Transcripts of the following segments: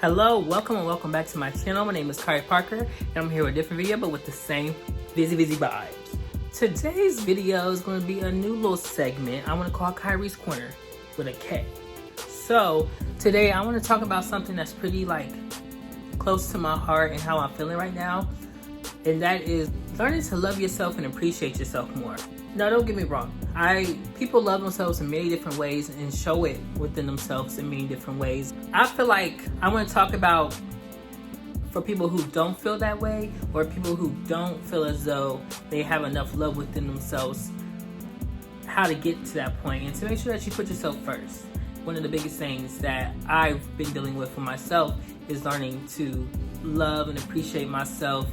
Hello, welcome and welcome back to my channel. My name is Kari Parker and I'm here with a different video but with the same busy vibes. Today's video is going to be a new little segment I want to call Kari's Corner with a K. So today I want to talk about something that's pretty close to my heart and how I'm feeling right now, and that is learning to love yourself and appreciate yourself more. Now, don't get me wrong. People love themselves in many different ways and show it within themselves in many different ways. I feel like I want to talk about, for people who don't feel that way, or people who don't feel as though they have enough love within themselves, how to get to that point and to make sure that you put yourself first. One of the biggest things that I've been dealing with for myself is learning to love and appreciate myself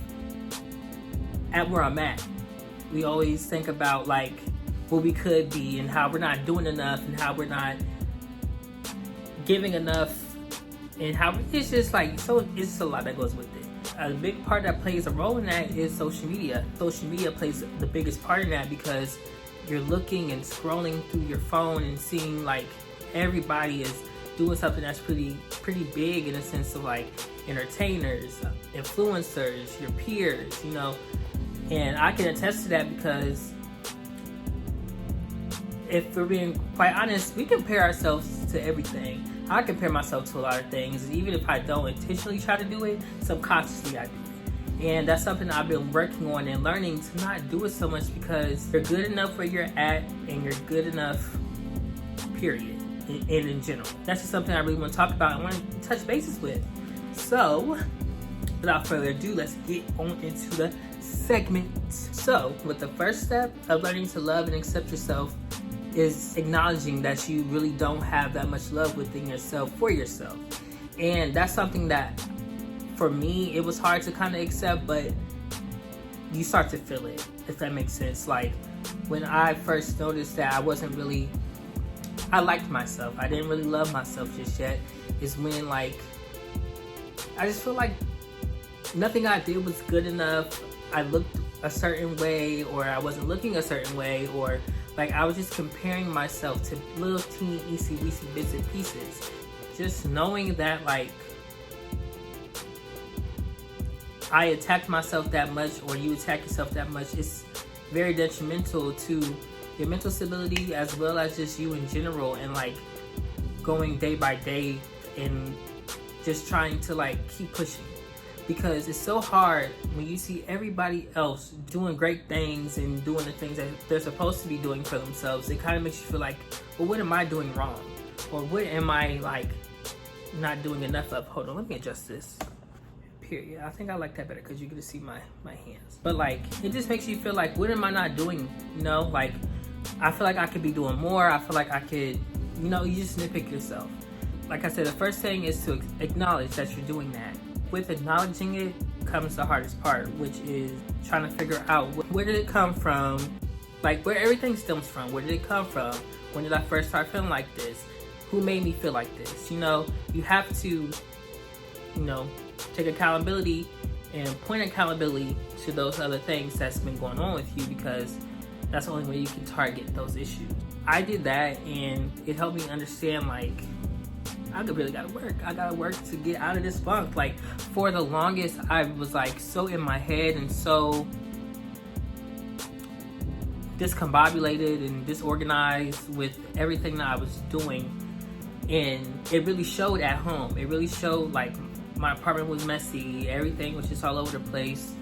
at where I'm at. We always think about what we could be and how we're not doing enough and how we're not giving enough and how it's just it's a lot that goes with it. A big part that plays a role in that is social media. Social media plays the biggest part in that because you're looking and scrolling through your phone and seeing everybody is doing something that's pretty big in a sense of entertainers, influencers, your peers, and I can attest to that because if we're being quite honest, we compare ourselves to everything. I compare myself to a lot of things, and even if I don't intentionally try to do it, subconsciously I do it. And that's something I've been working on and learning to not do it so much, because you're good enough where you're at and you're good enough, period, and in general. That's just something I really want to talk about and want to touch bases with. So, without further ado, let's get on into the segment. So, with the first step of learning to love and accept yourself is acknowledging that you really don't have that much love within yourself for yourself. And that's something that, for me, it was hard to kind of accept, but you start to feel it, if that makes sense. When I first noticed that I liked myself, I didn't really love myself just yet, is when I just feel like nothing I did was good enough. I looked a certain way, or I wasn't looking a certain way, or I was just comparing myself to little teeny easy bits and pieces. Just knowing that I attacked myself that much, or you attack yourself that much, it's very detrimental to your mental stability as well as just you in general, and going day by day and just trying to keep pushing. Because it's so hard when you see everybody else doing great things and doing the things that they're supposed to be doing for themselves. It kind of makes you feel well, what am I doing wrong? Or what am I not doing enough of? Hold on, let me adjust this. Period. I think I like that better because you get to see my hands. But it just makes you feel what am I not doing? I feel like I could be doing more. I feel like I could, you just nitpick yourself. Like I said, the first thing is to acknowledge that you're doing that. With acknowledging it comes the hardest part, which is trying to figure out where did it come from, where everything stems from. Where did it come from? When did I first start feeling like this? Who made me feel like this? You have to, take accountability and point accountability to those other things that's been going on with you, because that's the only way you can target those issues. I did that, and it helped me understand I really gotta work. I gotta work to get out of this funk. For the longest, I was so in my head and so discombobulated and disorganized with everything that I was doing. And it really showed at home. It really showed my apartment was messy. Everything was just all over the place.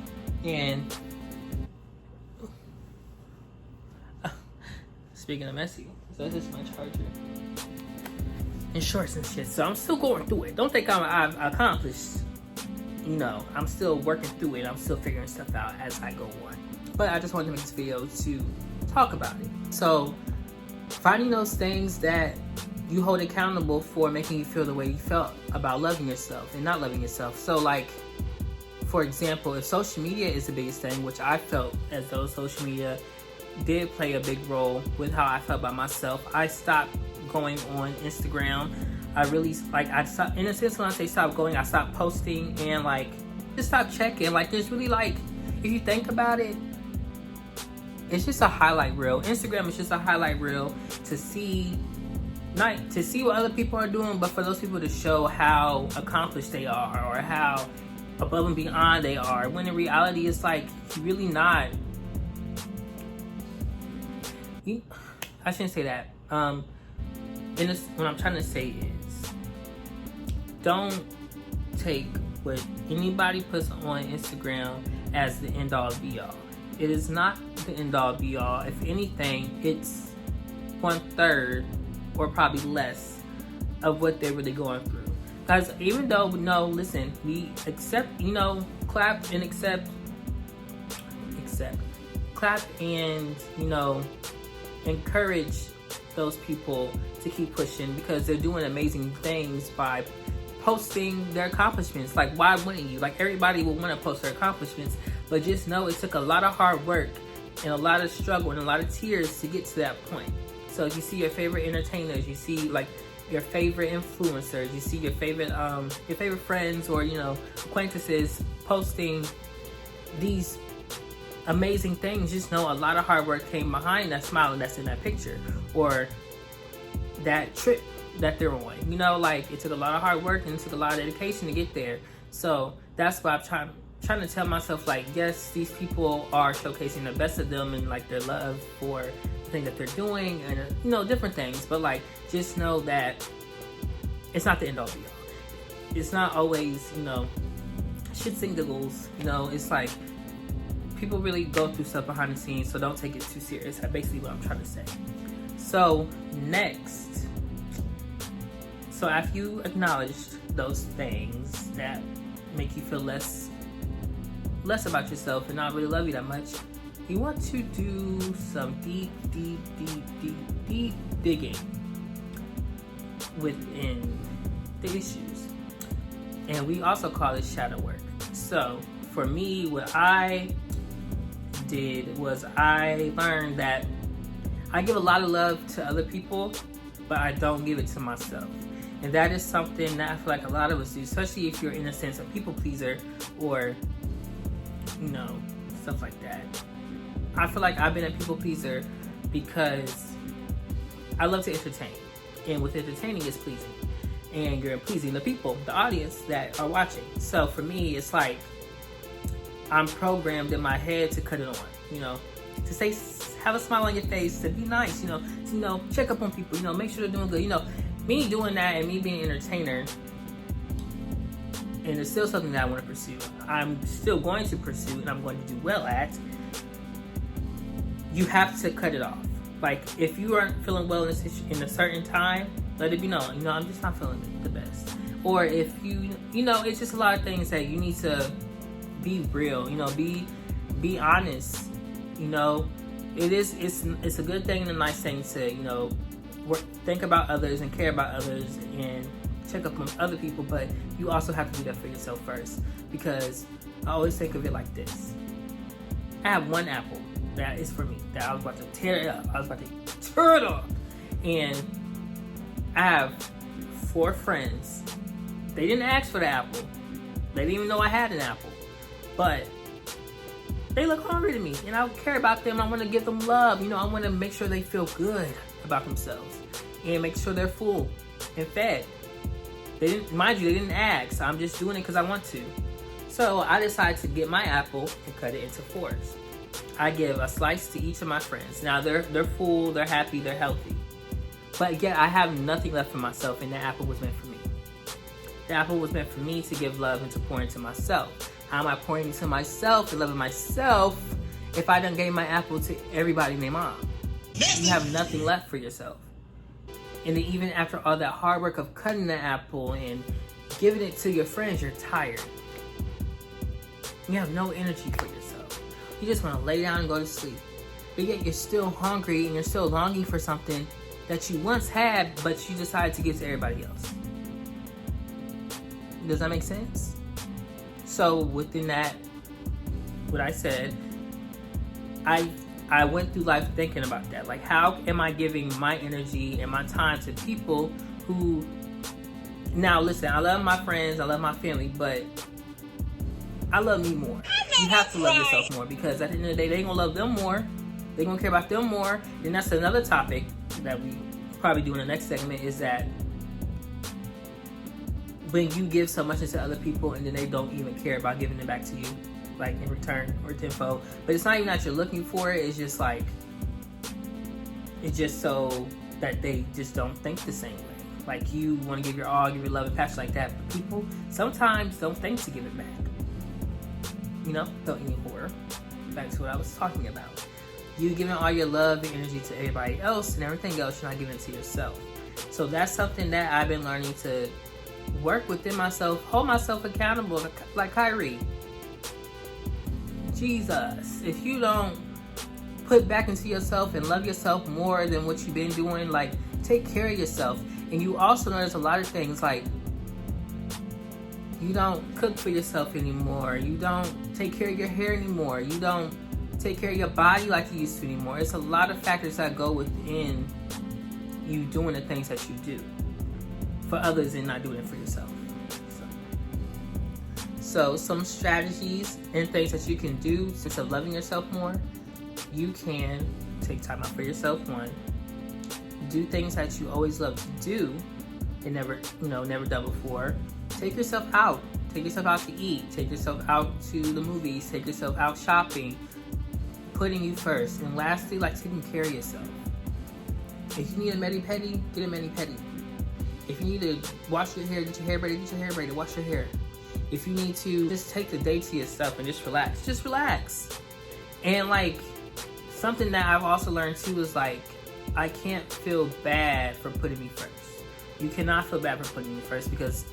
And speaking of messy, so this is my charger. And shorts and shit, so I'm still going through it. Don't think I've accomplished, I'm still working through it. I'm still figuring stuff out as I go on. But I just wanted to make this video to talk about it. So, finding those things that you hold accountable for making you feel the way you felt about loving yourself and not loving yourself. So for example, if social media is the biggest thing, which I felt as though social media did play a big role with how I felt about myself, I stopped going on Instagram. I really I stopped, in a sense, when I say stop going, I stopped posting and just stop checking. There's really if you think about it, it's just a highlight reel. Instagram is just a highlight reel to see not to see what other people are doing, but for those people to show how accomplished they are or how above and beyond they are, when in reality it's like really not. I shouldn't say that. What I'm trying to say is, don't take what anybody puts on Instagram as the end all be all. It is not the end all be all. If anything, it's 1/3 or probably less of what they're really going through. Because even though, no, listen, we accept, clap and accept, clap and, encourage those people to keep pushing because they're doing amazing things by posting their accomplishments. Like, why wouldn't you? Like, everybody will want to post their accomplishments, but just know it took a lot of hard work and a lot of struggle and a lot of tears to get to that point. So you see your favorite entertainers, you see like your favorite influencers, you see your favorite friends or acquaintances posting these amazing things. Just know a lot of hard work came behind that smile that's in that picture or that trip that they're on. Like, it took a lot of hard work and it took a lot of dedication to get there. So that's why I'm trying to tell myself, like, yes, these people are showcasing the best of them and like their love for the thing that they're doing and different things, but like, just know that it's not the end all be all. It's not always shits and giggles. It's like people really go through stuff behind the scenes, so don't take it too serious. That's basically what I'm trying to say. So next, after you acknowledged those things that make you feel less about yourself and not really love you that much, you want to do some deep digging within the issues. And we also call it shadow work. So for me, what I did was I learned that I give a lot of love to other people, but I don't give it to myself. And that is something that I feel like a lot of us do, especially if you're in a sense a people pleaser or stuff like that. I feel like I've been a people pleaser because I love to entertain. And with entertaining is pleasing. And you're pleasing the people, the audience that are watching. So for me, it's like I'm programmed in my head to cut it on, to say, have a smile on your face, to be nice, to check up on people, make sure they're doing good. Me doing that and me being an entertainer, and it's still something that I want to pursue. I'm still going to pursue and I'm going to do well at. You have to cut it off. Like, if you aren't feeling well in a certain time, let it be known. I'm just not feeling the best. Or if it's just a lot of things that you need to be real. Be honest. It's a good thing and a nice thing to think about others and care about others and check up on other people, but you also have to do that for yourself first. Because I always think of it like this: I have one apple that is for me, that I was about to tear it up. I was about to tear it up. And I have 4 friends. They didn't ask for the apple. They didn't even know I had an apple. But they look hungry to me, and I care about them. I want to give them love. I want to make sure they feel good about themselves and make sure they're full and fed. They didn't ask. I'm just doing it because I want to. So I decided to get my apple and cut it into 4s. I give a slice to each of my friends. Now they're full, they're happy, they're healthy. But yet I have nothing left for myself, and the apple was meant for me. The apple was meant for me to give love and to pour into myself. How am I pouring into myself and loving myself if I done gave my apple to everybody and their mom? You have nothing left for yourself. And then even after all that hard work of cutting the apple and giving it to your friends, you're tired. You have no energy for yourself. You just want to lay down and go to sleep. But yet you're still hungry and you're still longing for something that you once had, but you decided to give to everybody else. Does that make sense? So within that, what I said, I went through life thinking about that. Like, how am I giving my energy and my time to people who, now listen, I love my friends, I love my family, but I love me more. You have to love yourself more, because at the end of the day, they ain't gonna love them more. They gonna care about them more. And that's another topic that we probably do in the next segment, is that when you give so much into other people and then they don't even care about giving it back to you, like in return or tenfold. But it's not even that you're looking for it. It's just like, it's just so that they just don't think the same way. Like, you want to give your all, give your love and passion like that. But people sometimes don't think to give it back. You know, don't eat horror. Back to what I was talking about. You giving all your love and energy to everybody else, and everything else you're not giving it to yourself. So that's something that I've been learning to work within myself, hold myself accountable, like Kyrie. Jesus, if you don't put back into yourself and love yourself more than what you've been doing, like, take care of yourself. And you also know there's a lot of things, like, you don't cook for yourself anymore, you don't take care of your hair anymore, you don't take care of your body like you used to anymore. It's a lot of factors that go within you doing the things that you do for others and not doing it for yourself. So some strategies and things that you can do instead of loving yourself more. You can take time out for yourself. One, do things that you always love to do and never done before. Take yourself out. Take yourself out to eat. Take yourself out to the movies. Take yourself out shopping. Putting you first. And lastly, like, taking care of yourself. If you need a mani-pedi, get a mani-pedi. If you need to wash your hair, get your hair braided, get your hair braided, wash your hair. If you need to just take the day to yourself and just relax. And like, something that I've also learned too is like, I can't feel bad for putting me first. You cannot feel bad for putting me first because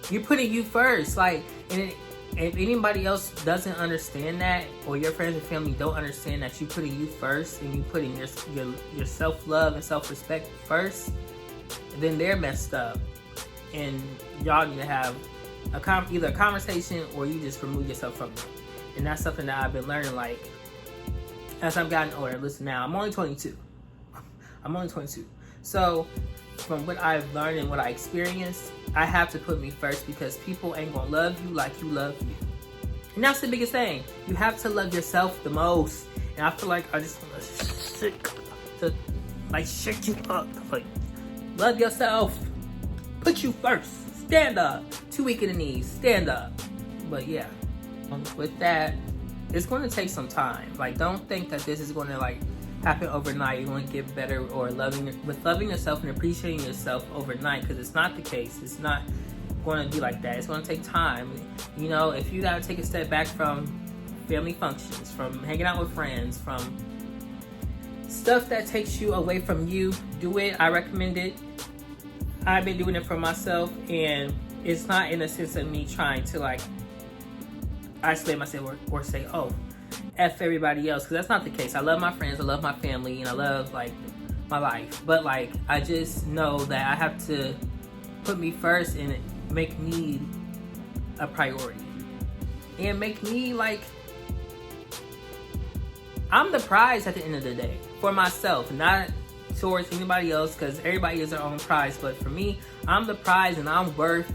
you're putting you first. Like, and if anybody else doesn't understand that, or your friends and family don't understand that you putting you first and you putting your self-love and self-respect first, then they're messed up. And y'all need to have either a conversation or you just remove yourself from it. And that's something that I've been learning, like, as I've gotten older. Listen, now I'm only 22. So from what I've learned and what I experienced, I have to put me first because people ain't gonna love you like you love you. And that's the biggest thing. You have to love yourself the most. And I feel like I just want to shake you up. Like, love yourself. Put you first. Stand up. Too weak in the knees. Stand up. But yeah, with that, it's going to take some time. Like, don't think that this is going to like happen overnight. You're going to get better or loving yourself and appreciating yourself overnight, because it's not the case. It's not going to be like that. It's going to take time. You know, if you got to take a step back from family functions, from hanging out with friends, from stuff that takes you away from you, do it. I recommend it. I've been doing it for myself, and it's not in a sense of me trying to like isolate myself or say, oh, F everybody else, because that's not the case. I love my friends, I love my family, and I love like my life. But like, I just know that I have to put me first and make me a priority. And make me like, I'm the prize at the end of the day for myself, not towards anybody else, because everybody is their own prize. But for me, I'm the prize, and I'm worth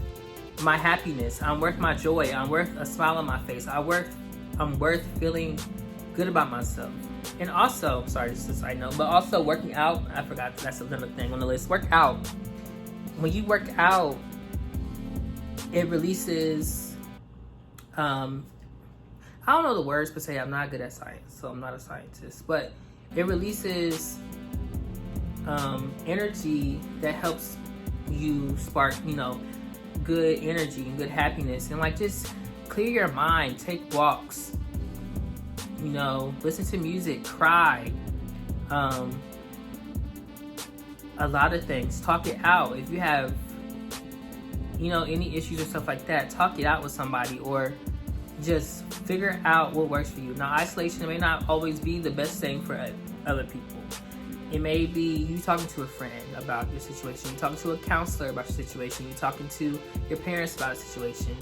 my happiness. I'm worth my joy. I'm worth a smile on my face. I'm worth feeling good about myself. And also, sorry, this is a side note, but also working out. I forgot, that's another thing on the list. Work out. When you work out, it releases, I don't know the words per se. I'm not good at science, so I'm not a scientist. But it releases energy that helps you spark, good energy and good happiness. And like, just clear your mind, take walks, listen to music, cry, a lot of things. Talk it out. If you have, any issues or stuff like that, talk it out with somebody, or just figure out what works for you. Now, isolation may not always be the best thing for other people. It may be you talking to a friend about your situation, you talking to a counselor about your situation, you talking to your parents about a situation.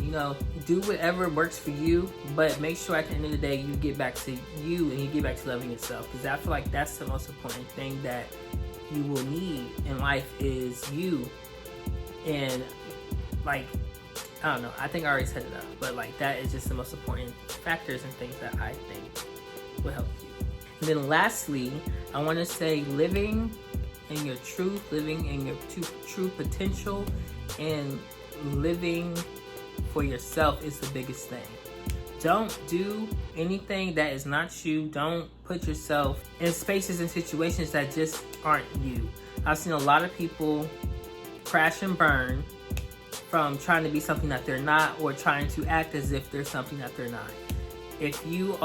Do whatever works for you, but make sure at the end of the day you get back to you and you get back to loving yourself, because I feel like that's the most important thing that you will need in life is you. And like, I don't know, I think I already set it up, but like, that is just the most important factors and things that I think will help you. And then lastly, I want to say living in your truth, living in your true potential, and living for yourself is the biggest thing. Don't do anything that is not you. Don't put yourself in spaces and situations that just aren't you. I've seen a lot of people crash and burn from trying to be something that they're not, or trying to act as if they're something that they're not. If you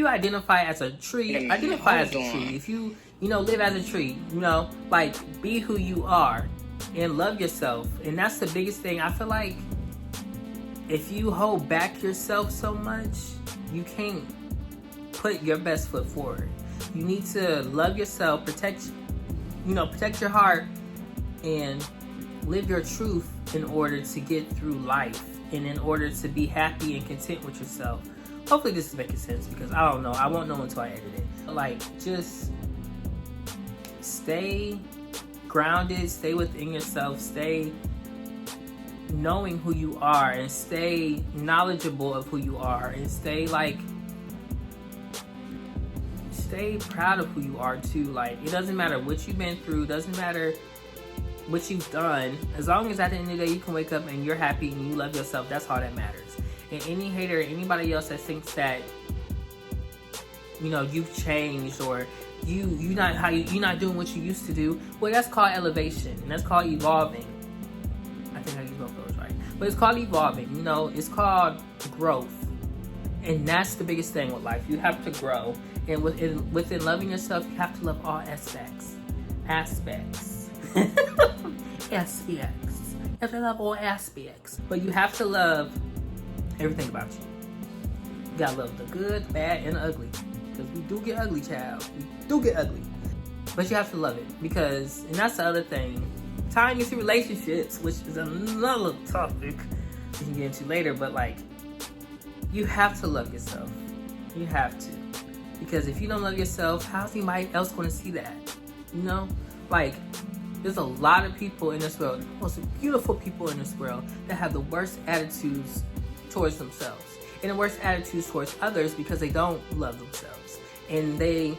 identify as a tree, identify as a tree. If you live as a tree, like, be who you are and love yourself. And that's the biggest thing. I feel like if you hold back yourself so much, you can't put your best foot forward. You need to love yourself, protect your heart, and live your truth in order to get through life and in order to be happy and content with yourself. Hopefully this is making sense, because I don't know. I won't know until I edit it. Like, just stay grounded, stay within yourself, stay knowing who you are, and stay knowledgeable of who you are, and stay proud of who you are too. Like, it doesn't matter what you've been through, doesn't matter what you've done, as long as at the end of the day you can wake up and you're happy and you love yourself. That's all that matters. And any hater, anybody else that thinks that you've changed, or you're not doing what you used to do, well, that's called elevation, and that's called evolving. I think I used both those right, but it's called evolving. It's called growth, and that's the biggest thing with life. You have to grow, and within loving yourself, you have to love all aspects. You have to love all aspects, but you have to love everything about you. You gotta love the good, bad, and the ugly. Because we do get ugly, child. We do get ugly. But you have to love it. And that's the other thing. Tying into relationships, which is another topic we can get into later. But, you have to love yourself. You have to. Because if you don't love yourself, how's anybody else going to see that? There's a lot of people in this world, the most beautiful people in this world, that have the worst attitudes towards themselves. And the worst attitudes towards others, because they don't love themselves. And they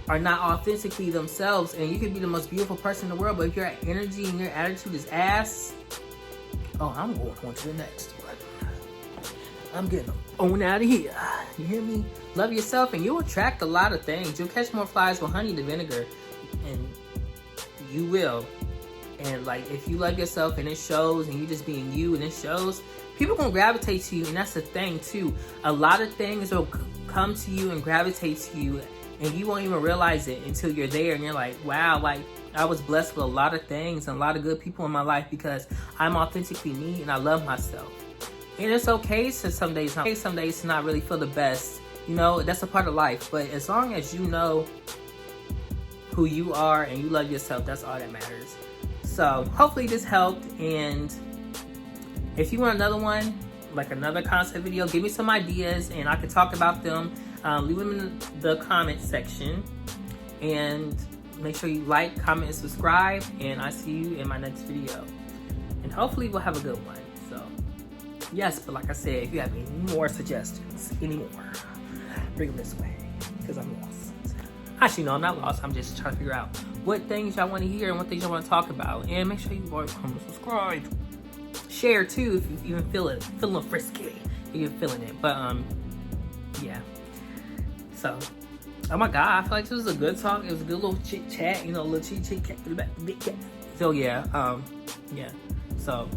are not authentically themselves. And you could be the most beautiful person in the world, but if your energy and your attitude is ass, I'm going on to the next one. I'm getting on out of here. You hear me? Love yourself, and you'll attract a lot of things. You'll catch more flies with honey than vinegar. And you will. And if you love yourself and it shows, and you just being you and it shows, people gonna gravitate to you. And that's the thing too. A lot of things will come to you and gravitate to you, and you won't even realize it until you're there, and you're like, wow, I was blessed with a lot of things and a lot of good people in my life, because I'm authentically me and I love myself. And it's okay to some days to not really feel the best. That's a part of life. But as long as you know who you are and you love yourself, that's all that matters. So hopefully this helped, and if you want another one, another concept video, give me some ideas and I can talk about them. Leave them in the comment section, and make sure you like, comment, and subscribe, and I'll see you in my next video. And hopefully we'll have a good one. So yes, but like I said, if you have any more suggestions, bring them this way, because I'm lost. Actually, no, I'm not lost. I'm just trying to figure out what things y'all want to hear and what things y'all want to talk about. And make sure you like, comment, subscribe, share too if you even feeling frisky, if you're feeling it. But yeah. So, oh my God, I feel like this was a good talk. It was a good little chit chat, a little chit chat. So yeah, yeah. So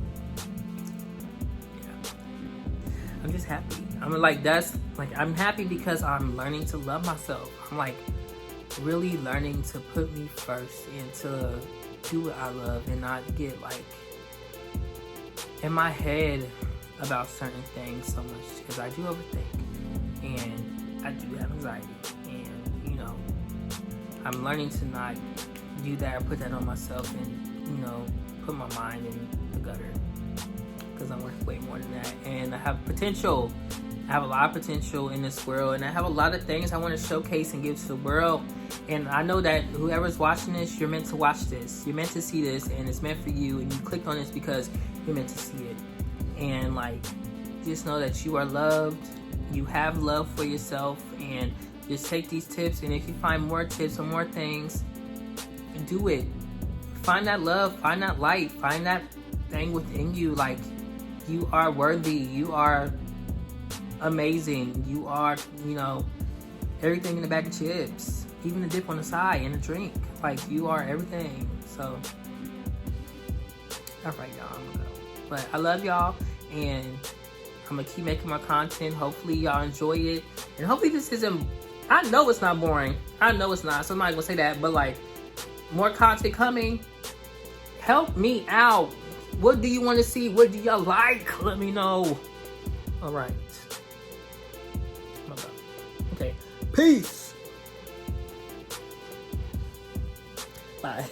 yeah, I'm just happy. I'm happy because I'm learning to love myself. I'm really learning to put me first and to do what I love, and not get in my head about certain things so much, because I do overthink and I do have anxiety, and I'm learning to not do that or put that on myself, and put my mind in the gutter, because I'm worth way more than that. And I have potential. I have a lot of potential in this world, and I have a lot of things I want to showcase and give to the world. And I know that whoever's watching this, you're meant to watch this. You're meant to see this, and it's meant for you, and you clicked on this because you're meant to see it. And just know that you are loved. You have love for yourself, and Just take these tips, and if you find more tips or more things, do it. Find that love, find that light, find that thing within you. Like, you are worthy, you are amazing, you are, you know, everything in the bag of chips, even the dip on the side and the drink. Like, you are everything. So, all right, y'all, I'm gonna go. But I love y'all, and I'm gonna keep making my content. Hopefully y'all enjoy it, and hopefully this isn't, I know it's not boring. I know it's not. Somebody gonna say that, but like, more content coming. Help me out. What do you want to see? What do y'all like? Let me know. All right. Okay. Peace. Bye.